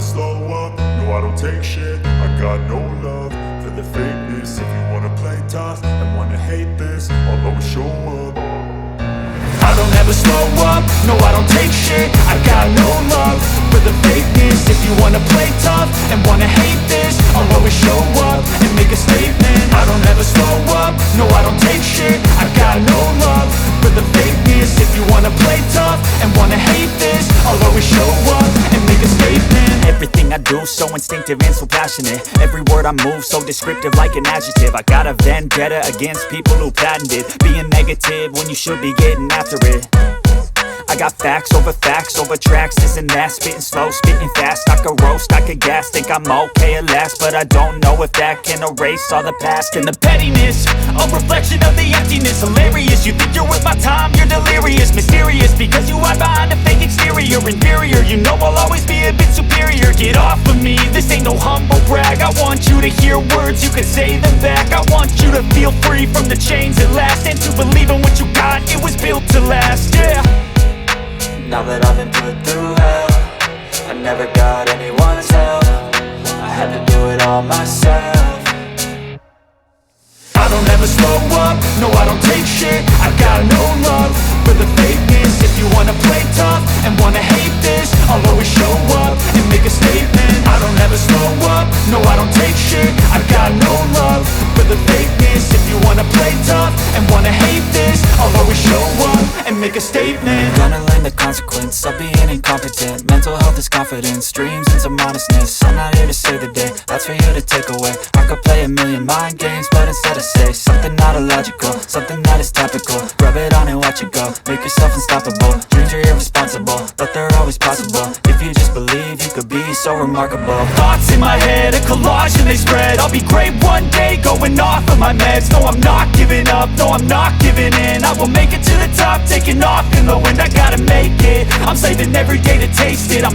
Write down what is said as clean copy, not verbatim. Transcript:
slow up, no I don't take shit. I got no love for the fakeness. If you wanna play tough and wanna hate this, I'll always show up. I don't ever slow up, no I don't take shit. I got no love for the fakeness. If you wanna play tough and wanna hate this, I'll always show up and make a statement. I don't ever slow up, no I don't take shit. I got no love for the fakeness. If you wanna play tough and wanna hate this, I'll always show up and make a statement. Everything I do so instinctive and so passionate. Every word I move so descriptive like an adjective. I got a vendetta against people who patented being negative when you should be getting after it. I got facts over tracks, this and that. Spitting slow, spitting fast. I could roast, I could gas. Think I'm okay at last, but I don't know if that can erase all the past. And the pettiness, a reflection of the emptiness. Hilarious, you think you're worth my time, you're delirious. Mysterious, because you hide behind a fake exterior. Inferior, you know I'll always be a bit superior. Get off of me, this ain't no humble brag. I want you to hear words, you can say them back. I want you to feel free from the chains at last, and to believe in what you got, it was built to last, yeah. Now that I've been put through hell, I never got anyone's help. I had to do it all myself. I don't ever slow up, no I don't take shit. I got no love for the fakeness. If you wanna play tough and wanna hate this, I'll always show up and make a statement. I don't ever slow up, no I don't take shit. I got no love for the fakeness. If you wanna play tough and wanna hate this, I'll always show up and make a statement. Gonna learn the consequence of being incompetent. Mental health is confidence, dreams and some honestness. I'm not here to save the day, that's for you to take away. I could play a million mind games, but instead I say something not illogical, something that is topical. Rub it on and watch it go, make yourself unstoppable. Dreams are irresponsible, but they're always possible. If you just believe, you could be so remarkable. Thoughts in my head, a collage and they spread. I'll be great one day, going off of my meds. No, I'm not giving up, no, I'm not giving in. I will make it to the top, taking off in the wind. I gotta make it, I'm saving every day to taste it. I'm